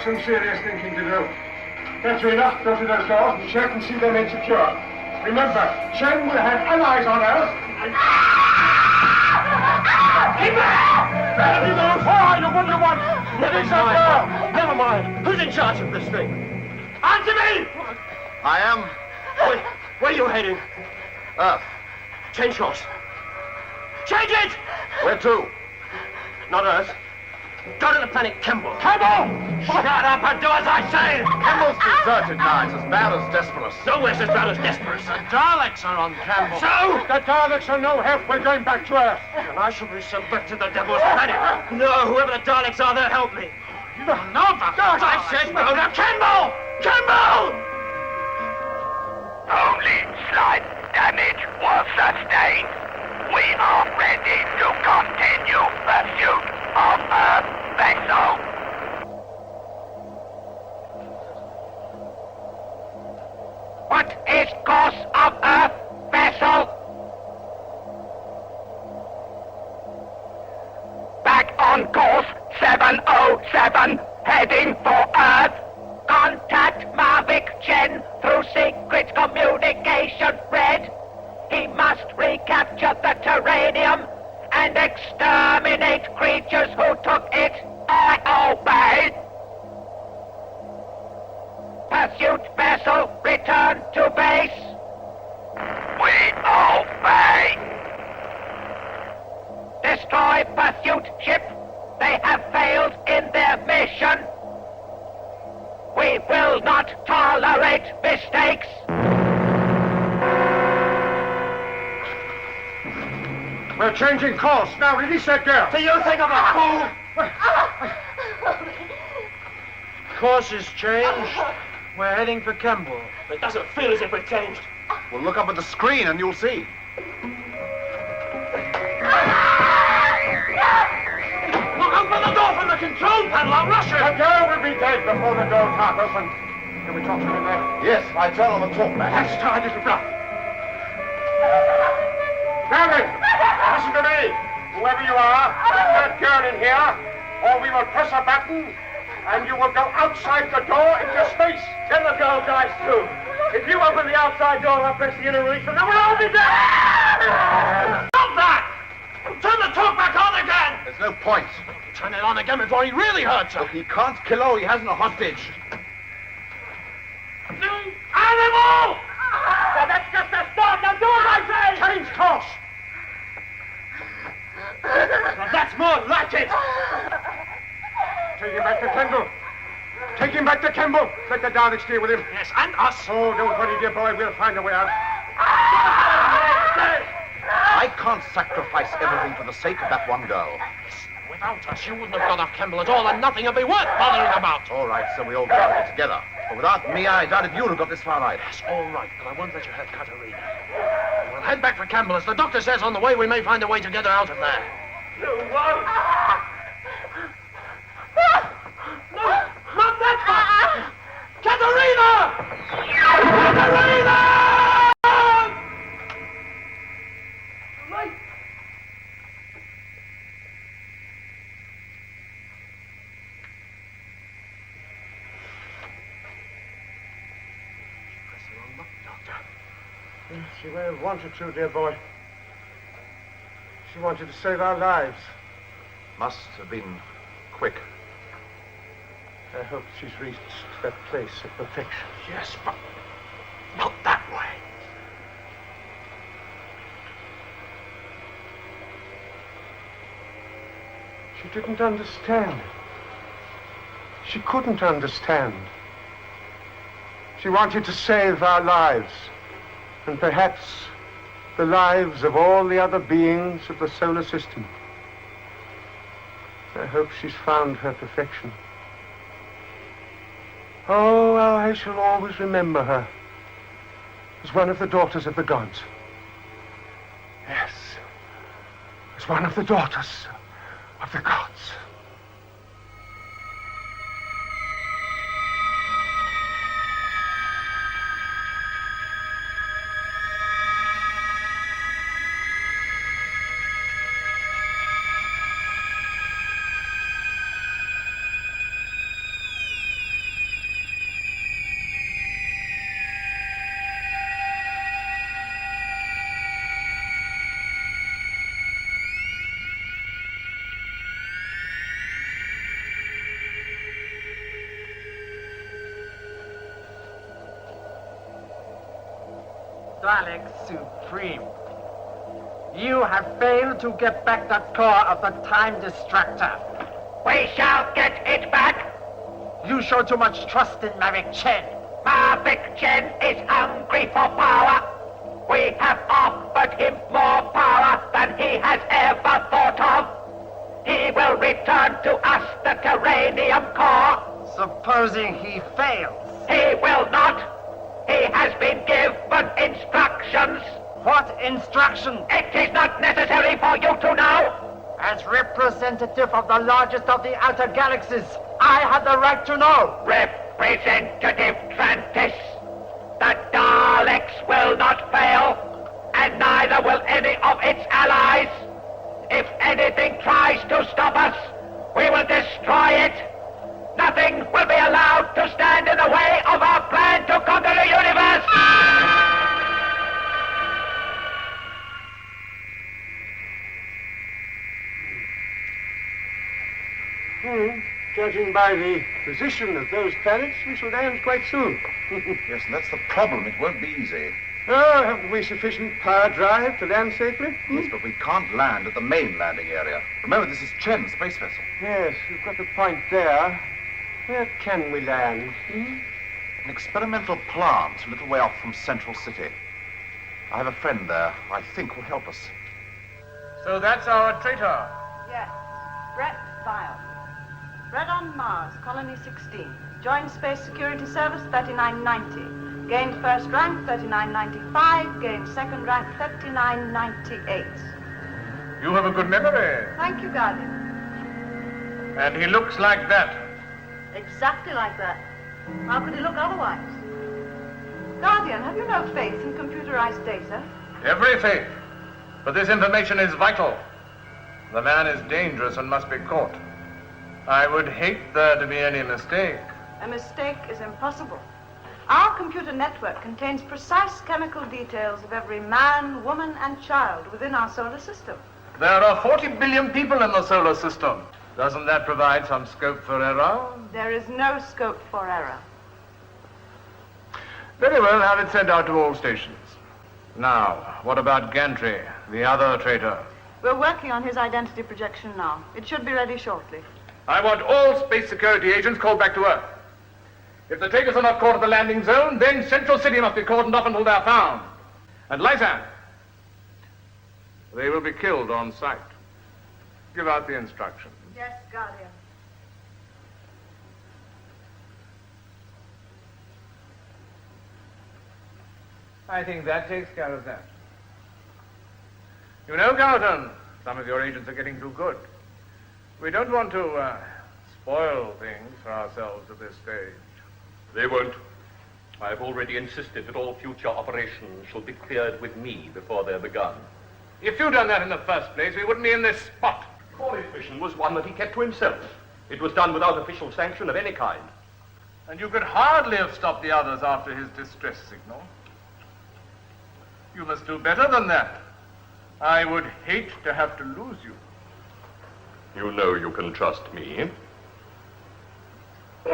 Some serious thinking to do. Better enough, go to those doors and check and see them insecure. Remember, Chen will have allies on Earth and... Keep it! Better be going far, you what you want! Release that girl! Never mind. Who's in charge of this thing? Answer me! I am. Where are you heading? Earth. Change course. Change it! Where to? Not Earth. Go to the planet Kimball. Kimball! Shut up and do as I say! Kimball's deserted now. It's as bad as Desperate. Nowhere's as bad as Desperate. The Daleks are on Kimball. So? The Daleks are no help. We're going back to Earth. And I shall be sent back to the Devil's planet. No, whoever the Daleks are, they'll help me. You don't know the Daleks. I said go to Kimball! Kimball! Only slight damage was sustained. We are ready to continue pursuit of Earth vessel. What is course of Earth vessel? Back on course 707, heading for Earth. Contact Mavic Chen through secret communication red. He must recapture the Terranium and exterminate creatures who took it. I obey. Pursuit vessel, return to base. We obey. Destroy pursuit ship. They have failed in their mission. We will not tolerate mistakes. We're changing course. Now release that girl. Do you think I'm a fool? Course is changed. We're heading for Kimball. It doesn't feel as if we've changed. Well, look up at the screen and you'll see. Look, open the door from the control panel. I'll rush it. The girl will be dead before the door's half open. Can we talk to him in there? Yes, I tell them to talk back. That's tied as a bluff. Now then, listen to me. Whoever you are, get that girl in here, or we will press a button, and you will go outside the door into space. Tell the girl guys too. If you open the outside door, I'll press the inner release, and then we'll all be dead. Stop that! Turn the talk back on again. There's no point. Turn it on again before he really hurts her. Look, he can't kill her. He hasn't a hostage. Animal! Well, that's just a start. Now do as I say. Change course. Now, that's more like it. Take him back to Kimball. Take him back to Kimball. Let the Daleks deal with him. Yes, and us. Oh, don't worry, dear boy. We'll find a way out. I can't sacrifice everything for the sake of that one girl. Without us, you wouldn't have got off Kimball at all, and nothing would be worth bothering about. All right, so we all go out of it together. But without me, I doubt if you'd have got this far either. That's all right, but I won't let you hurt Katerina. We'll head back for Kimball. As the doctor says, on the way, we may find a way to get her out of there. You won't. No, not that far. Katerina! Katerina! Light. Press the wrong button, Doctor. She may have wanted to, dear boy. She wanted to save our lives. Must have been quick. I hope she's reached that place of perfection. Yes, but not that way. She didn't understand. She couldn't understand. She wanted to save our lives, and perhaps the lives of all the other beings of the solar system. I hope she's found her perfection. Oh, I shall always remember her as one of the daughters of the gods. Yes, as one of the daughters of the gods. Daleks Supreme, you have failed to get back the core of the time distractor. We shall get it back. You show too much trust in Mavic Chen. Mavic Chen is hungry for power. We have offered him more power than he has ever thought of. He will return to us the Terranium core. Supposing he fails. He will not. He has been given instructions. What instruction? It is not necessary for you to know. As representative of the largest of the outer galaxies, I have the right to know. Representative Trantis, the Daleks will not fail, and neither will any of its allies. If anything tries to stop us, we will destroy it. Nothing will be allowed to stand in the way of our plan to conquer the universe! Judging by the position of those planets, we shall land quite soon. Yes, and that's the problem. It won't be easy. Oh, haven't we sufficient power drive to land safely? Yes, but we can't land at the main landing area. Remember, this is Chen's space vessel. Yes, you've got the point there. Where can we land? An experimental plant a little way off from Central City. I have a friend there who I think will help us. So that's our traitor. Yes, Brett Vile. Bred on Mars, Colony 16. Joined Space Security Service 3990. Gained first rank 3995. Gained second rank 3998. You have a good memory. Thank you, Guardian. And he looks like that. Exactly like that. How could he look otherwise? Guardian, have you no faith in computerized data? Every faith. But this information is vital. The man is dangerous and must be caught. I would hate there to be any mistake. A mistake is impossible. Our computer network contains precise chemical details of every man, woman, and child within our solar system. There are 40 billion people in the solar system. Doesn't that provide some scope for error? There is no scope for error. Very well, have it sent out to all stations. Now, what about Gantry, the other traitor? We're working on his identity projection now. It should be ready shortly. I want all space security agents called back to Earth. If the takers are not caught at the landing zone, then Central City must be cordoned off until they're found. And Lysan, they will be killed on sight. Give out the instructions. Yes, Guardian. I think that takes care of that. You know, Carlton, some of your agents are getting too good. We don't want to spoil things for ourselves at this stage. They won't. I've already insisted that all future operations shall be cleared with me before they're begun. If you'd done that in the first place, we wouldn't be in this spot. Corley's mission was one that he kept to himself. It was done without official sanction of any kind. And you could hardly have stopped the others after his distress signal. You must do better than that. I would hate to have to lose you. You know you can trust me. The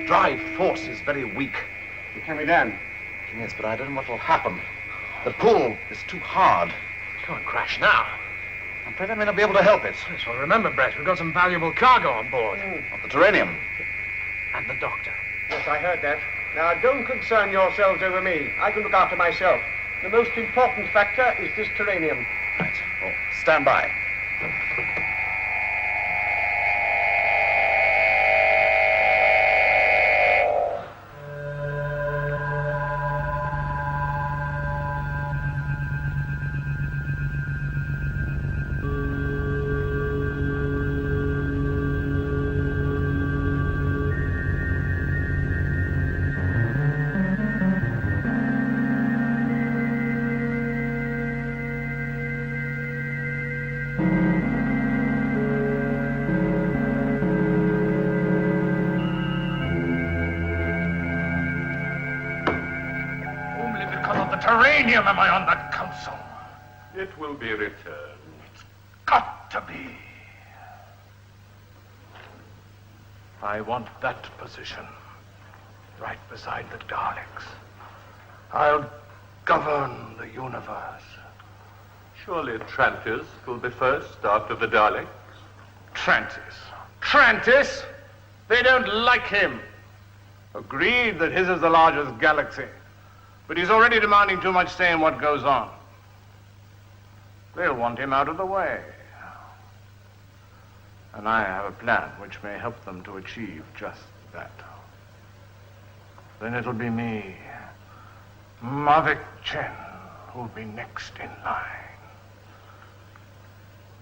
drive force is very weak. Can we land? Yes, but I don't know what will happen. The pull is too hard. Don't crash now. I'm afraid I may not be able to help it. Yes, well, remember, Brett, we've got some valuable cargo on board. Of the terranium. And the doctor. Yes, I heard that. Now, don't concern yourselves over me. I can look after myself. The most important factor is this terranium. Right. Oh, stand by. Terranium am I on that council? It will be returned. Got to be. I want that position, right beside the Daleks. I'll govern the universe. Surely Trantis will be first after the Daleks. Trantis? They don't like him. Agreed that his is the largest galaxy. But he's already demanding too much say in what goes on. They'll want him out of the way. And I have a plan which may help them to achieve just that. Then it'll be me, Mavic Chen, who'll be next in line.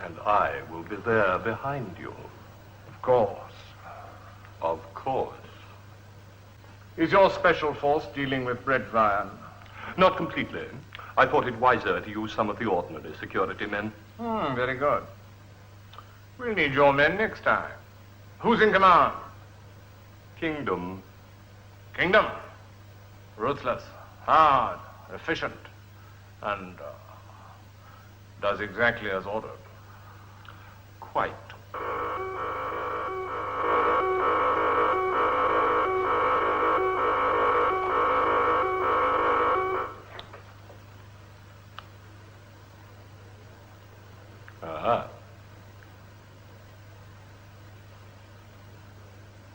And I will be there behind you. Of course. Of course. Is your special force dealing with Brett Ryan? Not completely. I thought it wiser to use some of the ordinary security men. Very good. We'll need your men next time. Who's in command? Kingdom. Kingdom. Ruthless, hard, efficient, and does exactly as ordered. Quite.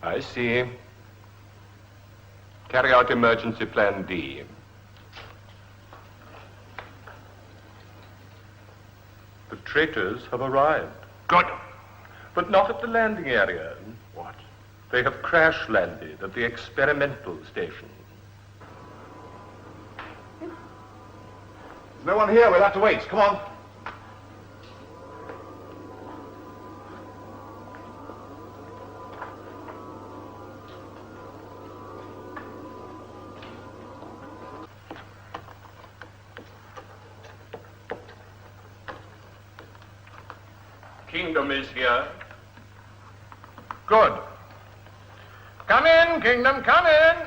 I see. Carry out emergency plan D. The traitors have arrived. Good. But not at the landing area. What? They have crash landed at the experimental station. There's no one here. We'll have to wait. Come on. Kingdom is here. Good. Come in, Kingdom, come in.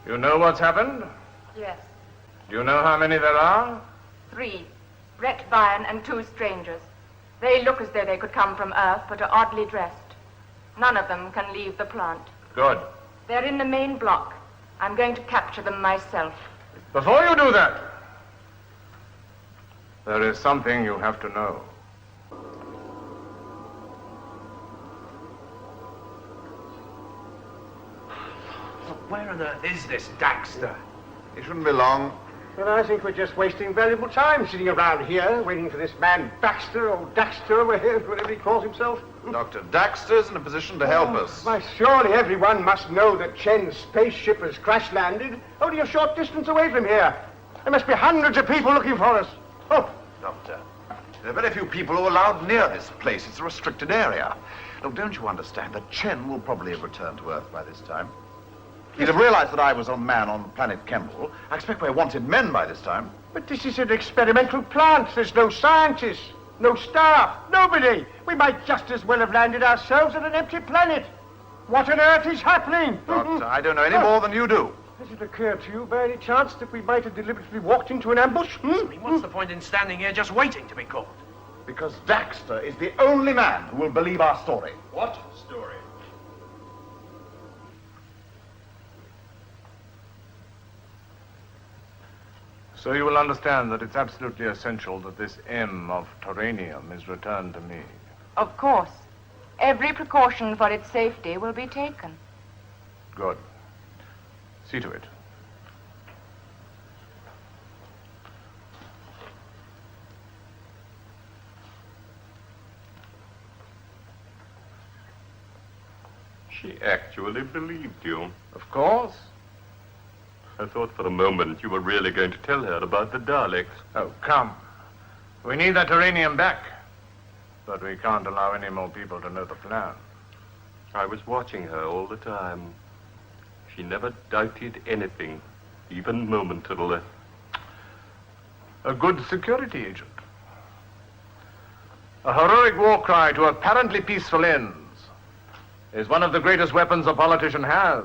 You know what's happened? Yes. Do you know how many there are? 3. Brett Ryan and 2 strangers. They look as though they could come from Earth, but are oddly dressed. None of them can leave the plant. Good. They're in the main block. I'm going to capture them myself. Before you do that, there is something you have to know. Where on earth is this Daxter? It shouldn't be long. Well, I think we're just wasting valuable time sitting around here, waiting for this man Baxter or Daxter, whatever he calls himself. Dr. Daxter's in a position to help us. Why, surely everyone must know that Chen's spaceship has crash-landed only a short distance away from here. There must be hundreds of people looking for us. Oh, Doctor, there are very few people who are allowed near this place. It's a restricted area. Look, don't you understand that Chen will probably have returned to Earth by this time? He'd have realized that I was a man on planet Kemble. I expect we're wanted men by this time. but this is an experimental plant. There's no scientists, no staff, nobody. We might just as well have landed ourselves on an empty planet. What on earth is happening? Doctor, I don't know any more than you do. Has it occurred to you by any chance that we might have deliberately walked into an ambush? I mean, what's the point in standing here just waiting to be caught? Because Daxter is the only man who will believe our story. What story? So you will understand that it's absolutely essential that this M of terranium is returned to me. Of course. Every precaution for its safety will be taken. Good. See to it. She actually believed you. Of course. I thought for a moment you were really going to tell her about the Daleks. Oh, come. We need that terranium back. But we can't allow any more people to know the plan. I was watching her all the time. She never doubted anything, even momentarily. A good security agent. A heroic war cry to apparently peaceful ends is one of the greatest weapons a politician has.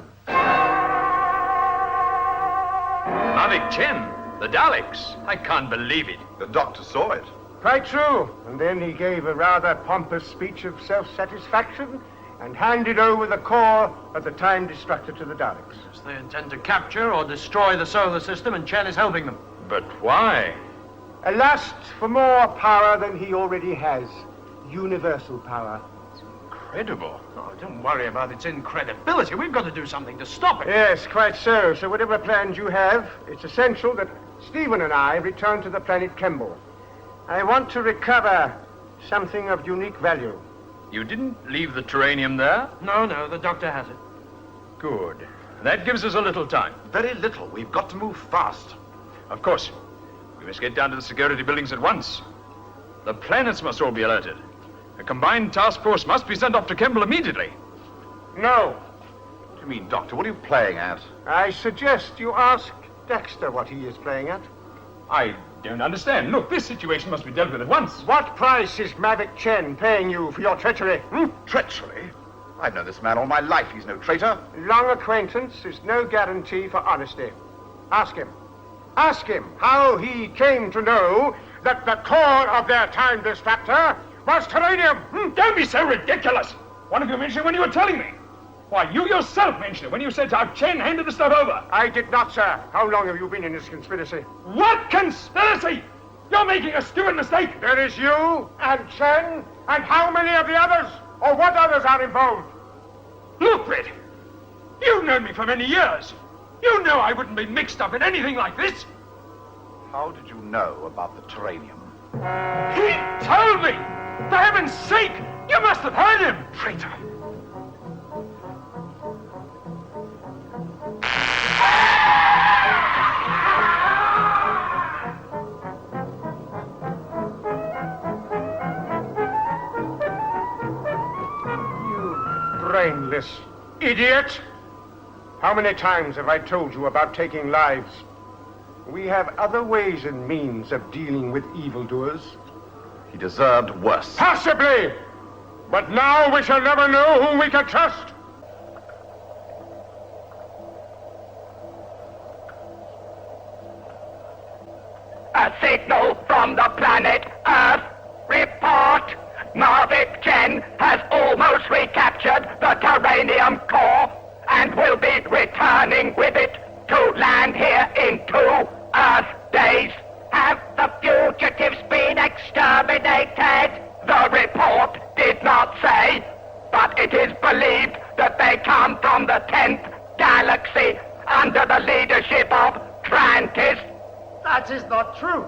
Mavic Chen, the Daleks. I can't believe it. The doctor saw it. Quite true. And then he gave a rather pompous speech of self-satisfaction and handed over the core of the Time Destructor to the Daleks. Yes, they intend to capture or destroy the solar system, and Chen is helping them. But why? A lust for more power than he already has. Universal power. Incredible. Oh, don't worry about its incredibility. We've got to do something to stop it. Yes, quite so. So whatever plans you have, it's essential that Stephen and I return to the planet Kemble. I want to recover something of unique value. You didn't leave the terranium there? No, the doctor has it. Good. That gives us a little time. Very little. We've got to move fast. Of course. We must get down to the security buildings at once. The planets must all be alerted. A combined task force must be sent off to Kemble immediately. No. What do you mean, Doctor? What are you playing at? I suggest you ask Dexter what he is playing at. I don't understand. Look, this situation must be dealt with at once. What price is Mavic Chen paying you for your treachery? Treachery? I've known this man all my life. He's no traitor. Long acquaintance is no guarantee for honesty. Ask him. Ask him how he came to know that the core of their Time Destructor was terranium. Don't be so ridiculous. One of you mentioned it when you were telling me. Why, you yourself mentioned it when you said how Chen handed the stuff over. I did not, sir. How long have you been in this conspiracy? What conspiracy? You're making a stupid mistake. There is you and Chen, and how many of the others? Or what others are involved? Look, Brett, you've known me for many years. You know I wouldn't be mixed up in anything like this. How did you know about the terranium? He told me! For heaven's sake! You must have heard him! Traitor! You brainless idiot! How many times have I told you about taking lives? We have other ways and means of dealing with evildoers. He deserved worse. Possibly! But now we shall never know whom we can trust. A signal from the planet Earth. Report. Mavic Chen has almost recaptured the terranium core and will be returning with it to land here in 2 Earth days. Have the fugitives been exterminated? The report did not say, but it is believed that they come from the 10th galaxy under the leadership of Trantis. That is not true.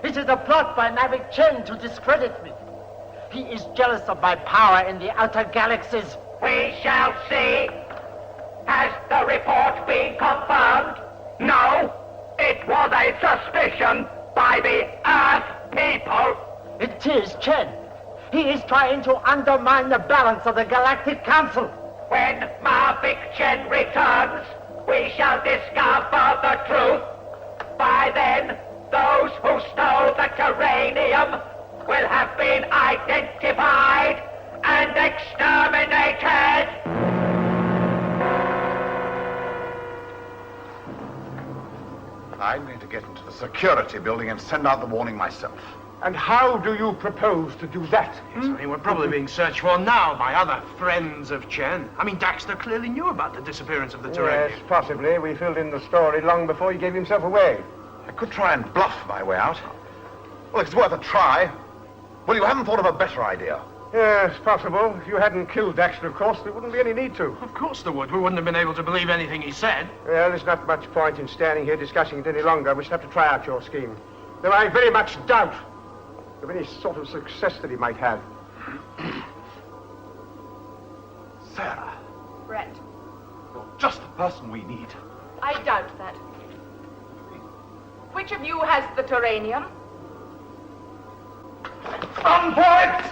It is a plot by Mavic Chen to discredit me. He is jealous of my power in the outer galaxies. We shall see. Has the report been confirmed? No. It was a suspicion by the Earth people. It is Chen. He is trying to undermine the balance of the Galactic Council. When Mavic Chen returns, we shall discover the truth. By then, those who stole the terranium will have been identified and exterminated. I'm going to get into the security building and send out the warning myself. And how do you propose to do that? Yes, I mean, we're probably being searched for now by other friends of Chen. I mean, Daxter clearly knew about the disappearance of the terranium. Yes, possibly. We filled in the story long before he gave himself away. I could try and bluff my way out. Well, it's worth a try. Well, you haven't thought of a better idea. Yes, possible. If you hadn't killed Daxter, of course, there wouldn't be any need to. Of course there would. We wouldn't have been able to believe anything he said. Well, there's not much point in standing here discussing it any longer. We shall have to try out your scheme. Though I very much doubt of any sort of success that he might have. Sarah, Brett, you're just the person we need. I doubt that. Which of you has the terranium? On point!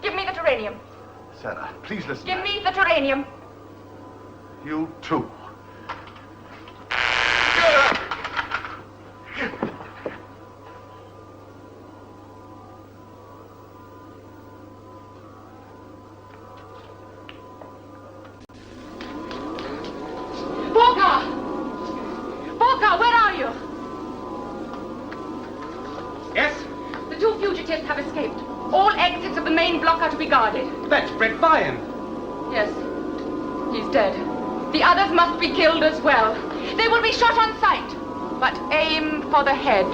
Give me the terranium. Sarah, please listen. Give me the terranium. You too. Borka, where are you? Yes? The two fugitives have escaped. All exits of the main block are to be guarded. That's Brett Byam. Yes, he's dead. The others must be killed as well. They will be shot on sight, but aim for the head.